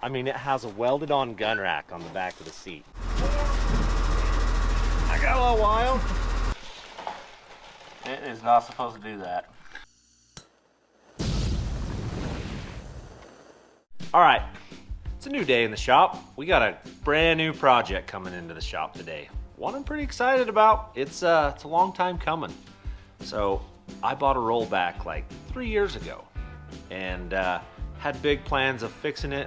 I mean, it has a welded on gun rack on the back of the seat. I got a little wild. It is not supposed to do that. All right, it's a new day in the shop. We got a brand new project coming into the shop today. One I'm pretty excited about. It's a long time coming. So I bought a rollback like 3 years ago and had big plans of fixing it.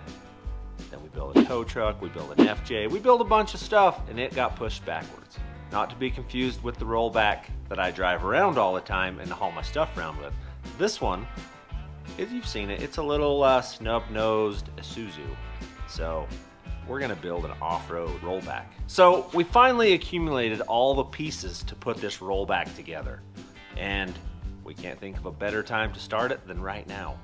Then we built a tow truck, we built an FJ, we built a bunch of stuff, and it got pushed backwards. Not to be confused with the rollback that I drive around all the time and haul my stuff around with. This one, if you've seen it, it's a little snub-nosed Isuzu. So we're gonna build an off-road rollback. So we finally accumulated all the pieces to put this rollback together. And we can't think of a better time to start it than right now.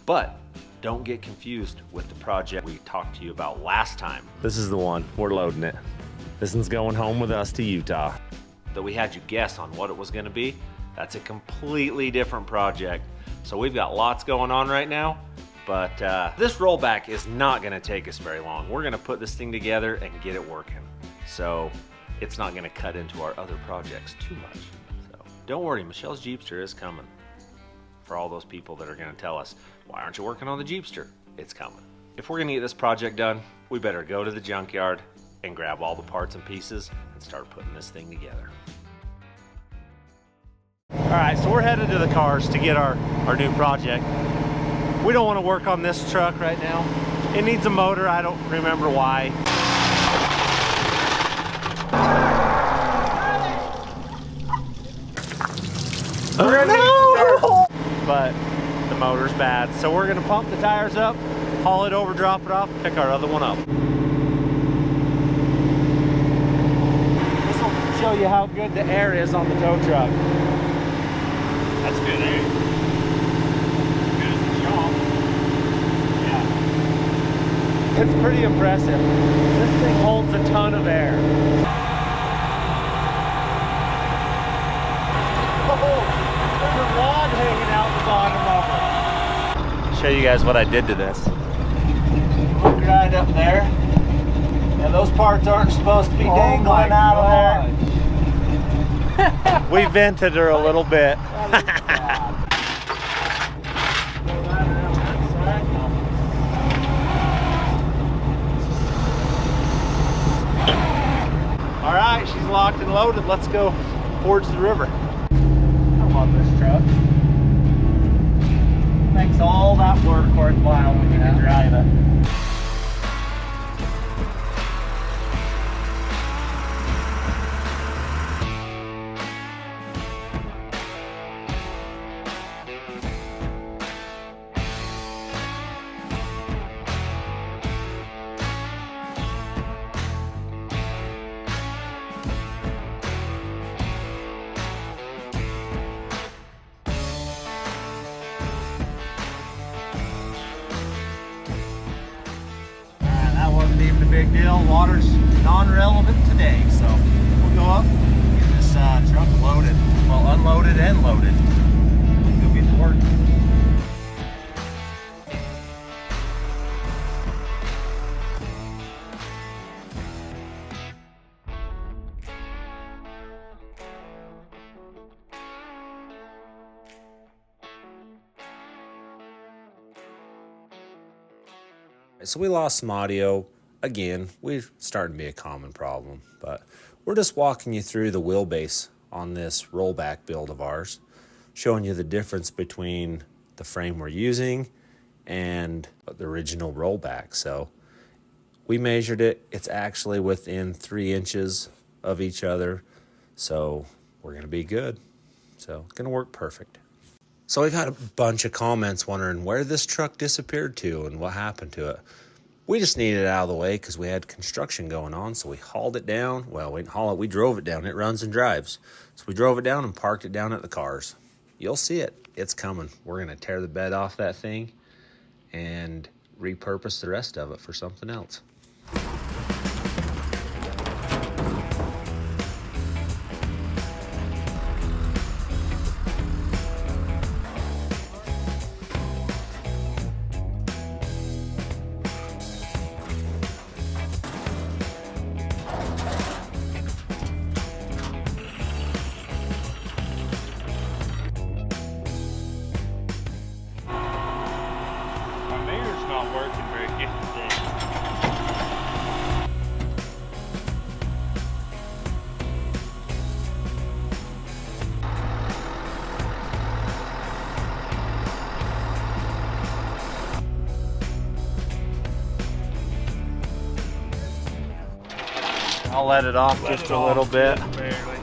But don't get confused with the project we talked to you about last time. This is the one, we're loading it. This one's going home with us to Utah. That we had you guess on what it was gonna be, that's a completely different project. So we've got lots going on right now, but this rollback is not gonna take us very long. We're gonna put this thing together and get it working. So it's not gonna cut into our other projects too much. So don't worry, Michelle's Jeepster is coming. For all those people that are gonna tell us, why aren't you working on the Jeepster? It's coming. If we're gonna get this project done, we better go to the junkyard and grab all the parts and pieces and start putting this thing together. All right, so we're headed to the cars to get our new project. We don't wanna work on this truck right now. It needs a motor, I don't remember why. We're gonna start, but the motor's bad. So we're gonna pump the tires up, haul it over, drop it off, pick our other one up. This will show you how good the air is on the tow truck. That's good air. Good as the shop. Yeah. It's pretty impressive. This thing holds a ton of air. There's a rod hanging out the bottom of it. Show you guys what I did to this. Look right up there. And those parts aren't supposed to be dangling out of there. We vented her a little bit. All right, she's locked and loaded. Let's go forge the river. I love this truck. Makes all that work worthwhile when you can drive it. Even a big deal. Water's non-relevant today, so we'll go up and get this truck loaded. Well, unloaded and loaded. Go get to work. So we lost some audio. Again, we're starting to be a common problem, but we're just walking you through the wheelbase on this rollback build of ours, showing you the difference between the frame we're using and the original rollback. So we measured it. It's actually within 3 inches of each other. So we're going to be good. So it's going to work perfect. So we've had a bunch of comments wondering where this truck disappeared to and what happened to it. We just needed it out of the way because we had construction going on, so we hauled it down. Well, we didn't haul it, we drove it down. It runs and drives. So we drove it down and parked it down at the cars. You'll see it. It's coming. We're going to tear the bed off that thing and repurpose the rest of it for something else. I'll let it off just a little bit. Barely.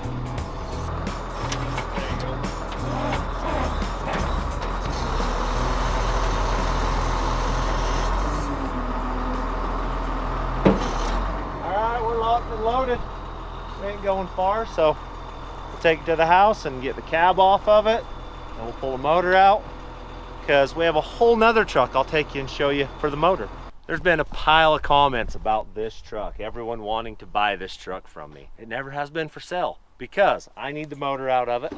Alright, we're locked and loaded. We ain't going far, so we'll take it to the house and get the cab off of it, and we'll pull the motor out, because we have a whole nother truck I'll take you and show you for the motor. There's been a pile of comments about this truck, everyone wanting to buy this truck from me. It never has been for sale because I need the motor out of it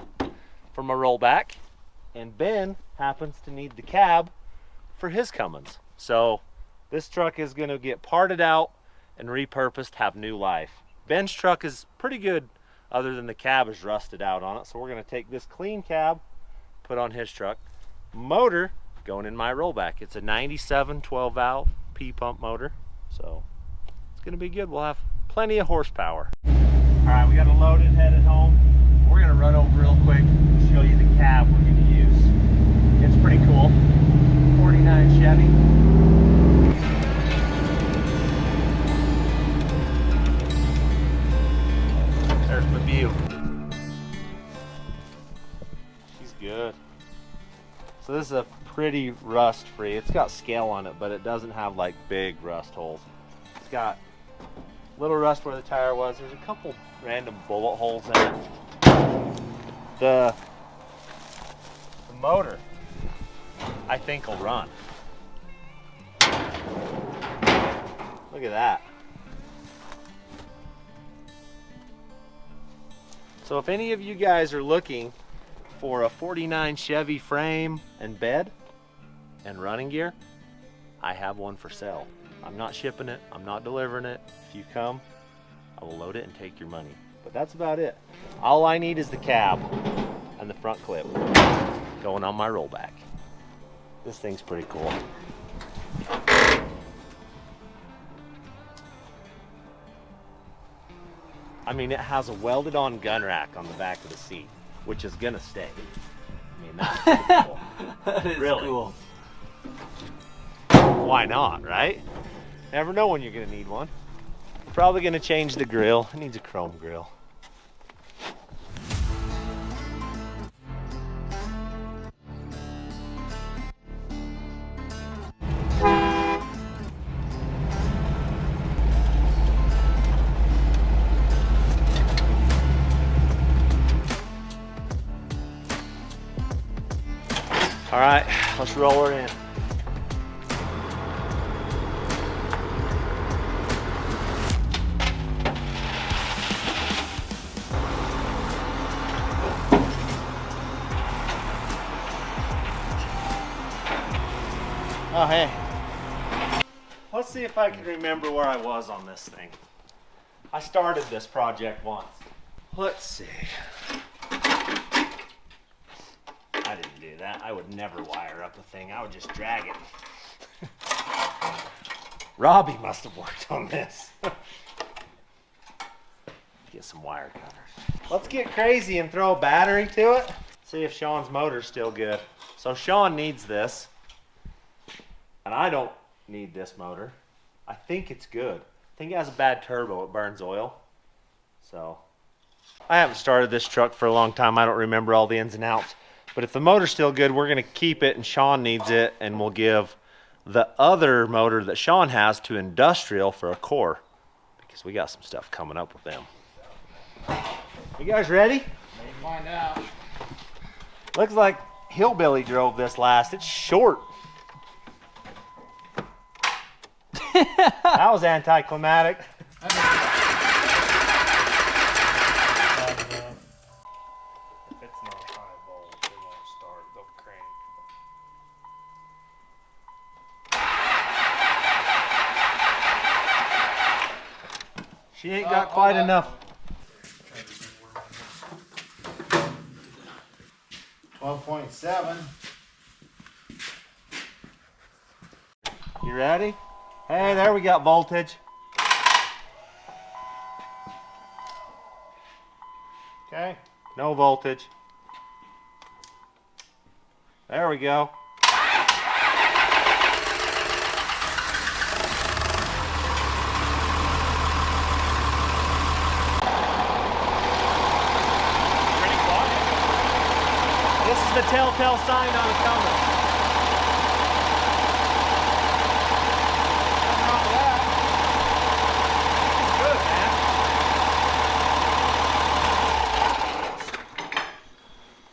for my rollback, and Ben happens to need the cab for his Cummins. So this truck is going to get parted out and repurposed, have new life. Ben's truck is pretty good other than the cab is rusted out on it, so we're going to take this clean cab, put on his truck. Motor going in my rollback. It's a 97 12 valve P-pump motor, so it's going to be good. We'll have plenty of horsepower. All right, we got to load it, headed home. We're going to run over real quick and show you the cab we're going to use. It's pretty cool. 49 Chevy. There's the view. She's good. So this is a pretty rust free. It's got scale on it, but it doesn't have like big rust holes. It's got little rust where the tire was. There's a couple random bullet holes in it. The motor, I think, will run. Look at that. So if any of you guys are looking for a 49 Chevy frame and bed and running gear, I have one for sale. I'm not shipping it, I'm not delivering it. If you come, I will load it and take your money. But that's about it. All I need is the cab and the front clip going on my rollback. This thing's pretty cool. I mean, it has a welded on gun rack on the back of the seat, which is gonna stay. I mean, that's pretty cool. That is really cool. Why not, right? Never know when you're gonna need one. Probably gonna change the grill. It needs a chrome grill. All right, let's roll her in. Oh, hey. Let's see if I can remember where I was on this thing. I started this project once. Let's see. I didn't do that. I would never wire up a thing. I would just drag it. Robbie must have worked on this. Get some wire cutters. Let's get crazy and throw a battery to it. See if Sean's motor's still good. So Sean needs this. And I don't need this motor. I think it's good. I think it has a bad turbo. It burns oil. So I haven't started this truck for a long time. I don't remember all the ins and outs. But if the motor's still good, we're going to keep it, and Sean needs it, and we'll give the other motor that Sean has to Industrial for a core, because we got some stuff coming up with them. You guys ready? Maybe find out. Looks like Hillbilly drove this last. It's short. That was anticlimactic. She ain't got quite enough. 12.7. You ready? Hey, there we got voltage. Okay, no voltage. There we go. the telltale sign on a Cummins. Nothing wrong with that. Good, man.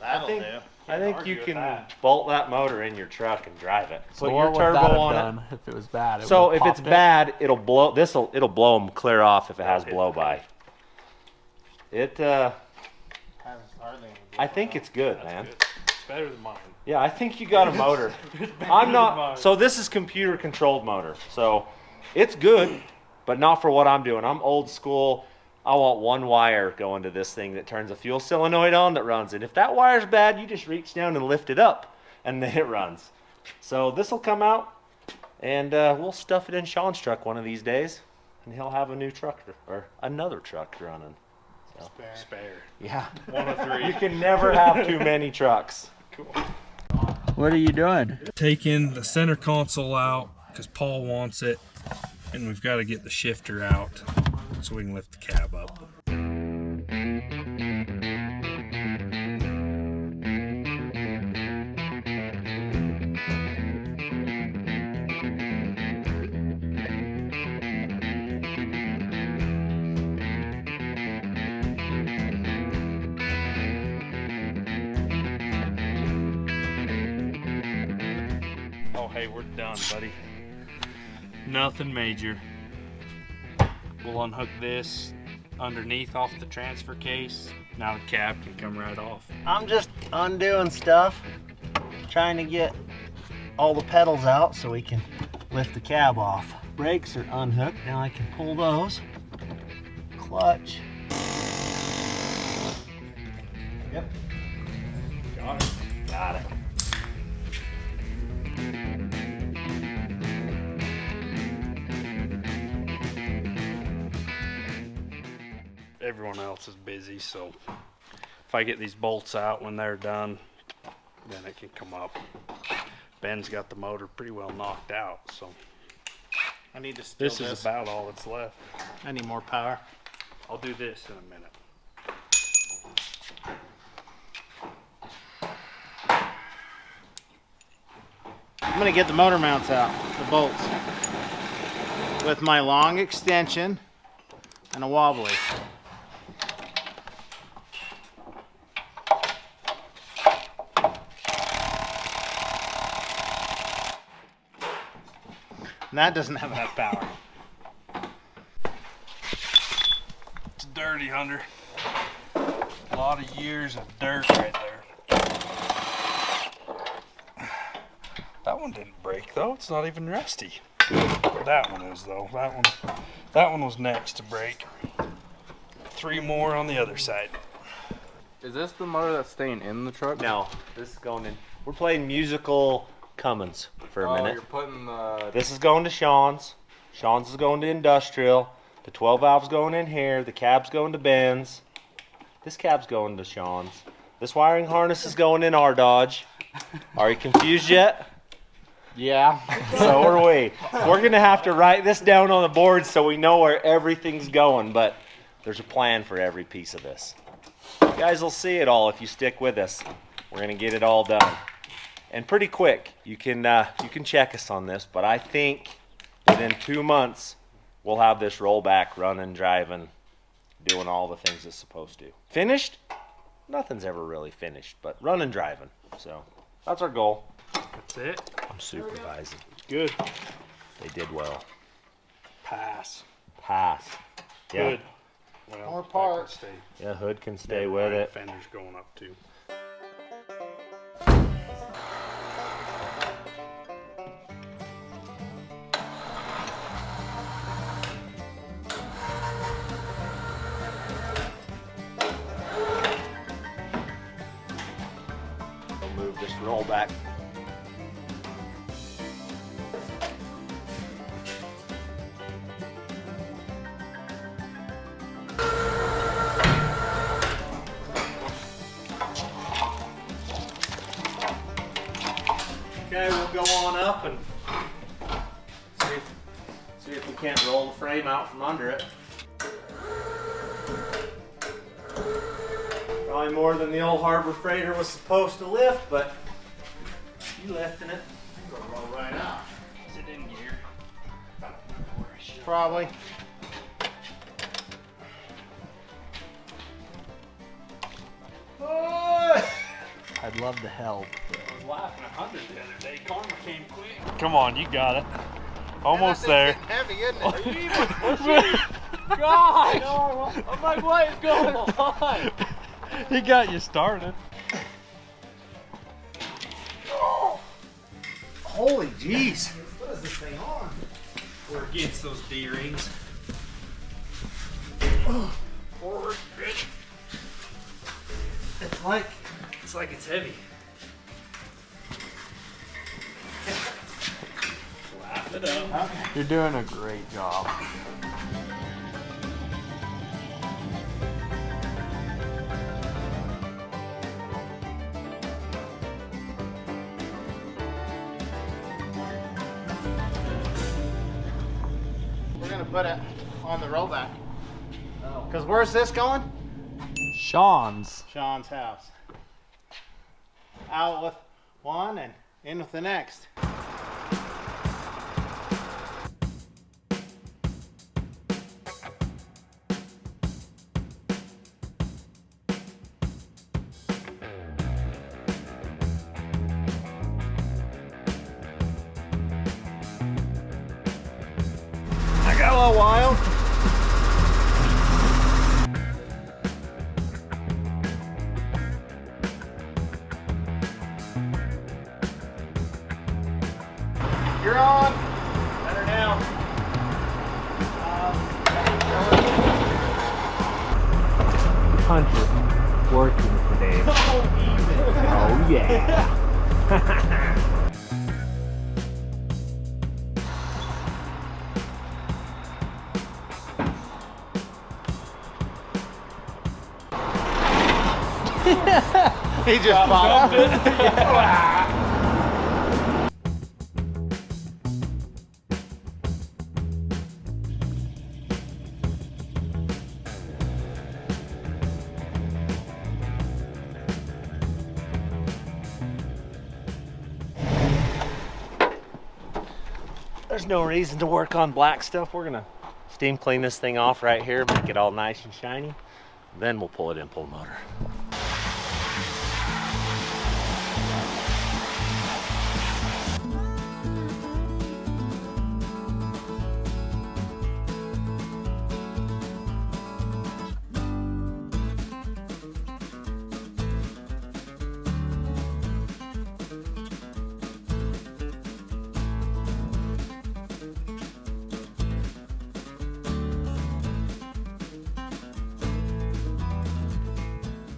That'll do. I think you can bolt that motor in your truck and drive it. So Put your your turbo on it. if it was bad. So if it's bad, it'll blow. It'll blow them clear off if it has blow by. It. I think it's good, man. Good. It's better than mine. Yeah, I think you got a motor. I'm not. So this is computer controlled motor. So it's good, but not for what I'm doing. I'm old school. I want one wire going to this thing that turns a fuel solenoid on that runs it. If that wire's bad, you just reach down and lift it up, and then it runs. So this will come out, and we'll stuff it in Sean's truck one of these days, and he'll have a new truck or another truck running. So. Spare. Yeah. 1 of 3. You can never have too many trucks. Cool. What are you doing? Taking the center console out because Paul wants it, and we've got to get the shifter out so we can lift the cab up. Oh, hey, we're done, buddy. Nothing major. We'll unhook this underneath off the transfer case. Now the cab can come right off. I'm just undoing stuff, trying to get all the pedals out so we can lift the cab off. Brakes are unhooked, now I can pull those. Clutch. Yep. Got it. Got it. Everyone else is busy, so if I get these bolts out when they're done, then it can come up. Ben's got the motor pretty well knocked out, so I need to steal this is about all that's left. I need more power. I'll do this in a minute. I'm gonna get the motor mounts out, the bolts, with my long extension and a wobbly. And that doesn't have enough power. It's dirty, Hunter. A lot of years of dirt right there. That one didn't break though. It's not even rusty. That one is though. That one was next to break. 3 more on the other side. Is this the motor that's staying in the truck? No, this is going in. We're playing musical Cummins for a minute. You're putting the... This is going to Sean's. Sean's is going to industrial. The 12 valve's going in here. The cab's going to Ben's. This cab's going to Sean's. This wiring harness is going in our Dodge. Are you confused yet? Yeah. So are we. We're going to have to write this down on the board so we know where everything's going, but there's a plan for every piece of this. You guys will see it all if you stick with us. We're going to get it all done. And pretty quick. You can check us on this, but I think within 2 months we'll have this rollback running, driving, doing all the things it's supposed to. Finished? Nothing's ever really finished, but running, driving. So that's our goal. That's it. I'm supervising. Good. They did well. Pass. Pass. Yeah. Good. Well, More that can parts. stay. Yeah, hood can stay Never with mind, it. Fender's going up too. I'll move this rollback. Okay, we'll go on up and see if we can't roll the frame out from under it. Probably more than the old Harbor Freighter was supposed to lift, but you lifting it. It's gonna roll right out. Is it in gear? Probably. I'd love to help. I was laughing 100 the other day. Karma came quick. Come on, you got it. Almost there. Heavy, isn't it? God! I'm like, what is going on? He got you started. Holy jeez. What is this thing on? We're against those D-rings. Forward, bitch. It's like It's heavy. Laugh it up. You're doing a great job. We're gonna put it on the rollback. Cause where's this going? Sean's. Sean's house. Out with one and in with the next. I got a little while. You're on. Better now. Hunter working today. Oh yeah. He just popped it. There's no reason to work on black stuff. We're gonna steam clean this thing off right here, make it all nice and shiny. Then we'll pull it in, pull the motor.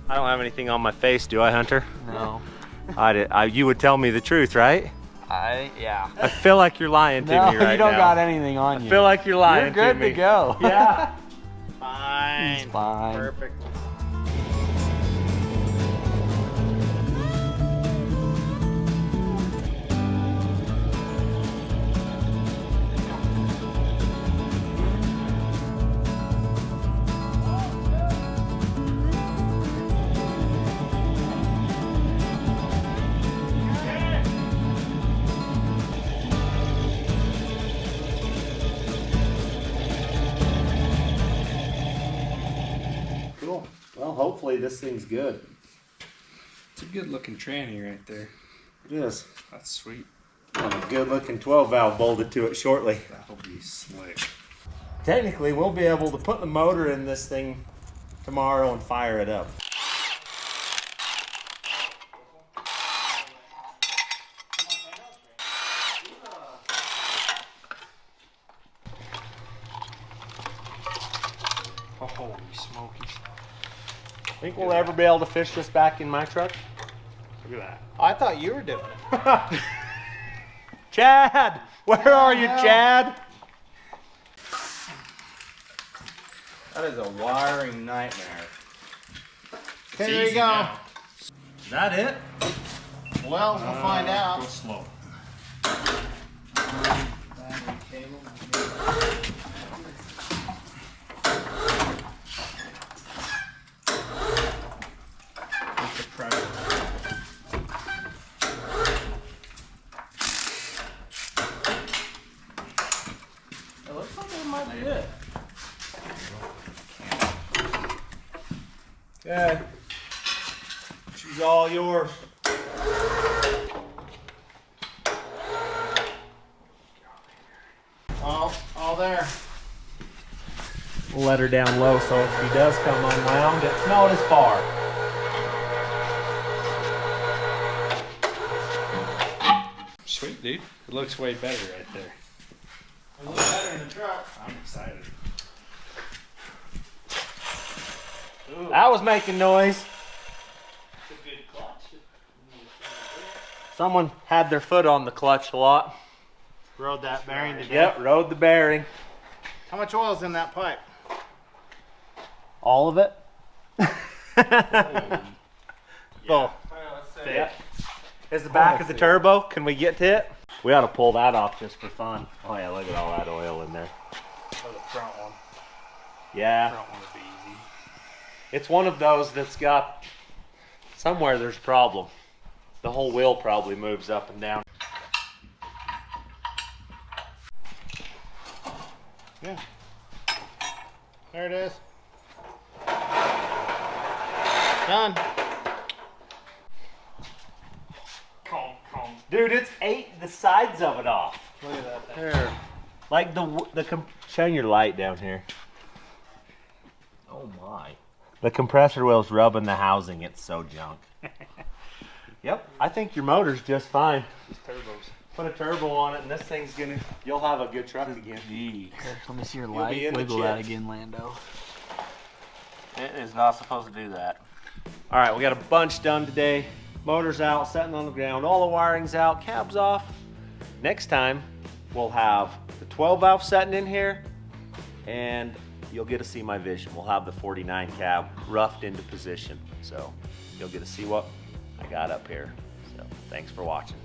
I don't have anything on my face, do I, Hunter? No. You would tell me the truth, right? Yeah. I feel like you're lying to me right now. you don't got anything on you. I feel like you're lying You're good to me. to go. Yeah. Fine. He's fine. Perfect. Cool. Well, hopefully this thing's good. It's a good looking tranny right there. It is. That's sweet. And a good looking 12 valve bolted to it shortly. That'll be slick. Technically, we'll be able to put the motor in this thing tomorrow and fire it up. Oh, holy smokies. Think we'll ever be able to fish this back in my truck? Look at I thought you were doing it. Chad! Where are you, Chad? That is a wiring nightmare. Okay, there you go. Is that it? Well, we'll find out. Go slow. Battery cable. Good. Okay. She's all yours. All there. We'll let her down low so if she does come unwound, it's not as far. Sweet, dude. It looks way better right there. It looks better in the truck. I'm excited. That was making noise. It's a good clutch. Someone had their foot on the clutch a lot. Rode that bearing today. Yep, rode the bearing. How much oil's in that pipe? All of it. Full. Yep. Is the back of the turbo? Can we get to it? We ought to pull that off just for fun. Oh yeah, look at all that oil in there. Oh, the front one. Yeah. Front one would be easy. It's one of those that's got, somewhere there's a problem. The whole wheel probably moves up and down. Yeah. There it is. Done. Dude, it's ate the sides of it off. Look at that. Here. Like shine your light down here. Oh my. The compressor wheel's rubbing the housing, it's so junk. Yep, I think your motor's just fine. Turbos. Put a turbo on it and this thing's gonna, you'll have a good truck again. Let me see your be light. in the Wiggle that chips. again, Lando. It is not supposed to do that. All right, we got a bunch done today. Motor's out, setting on the ground, all the wiring's out, cab's off. Next time, we'll have the 12 valve setting in here, and you'll get to see my vision. We'll have the 49 cab roughed into position. So you'll get to see what I got up here. So thanks for watching.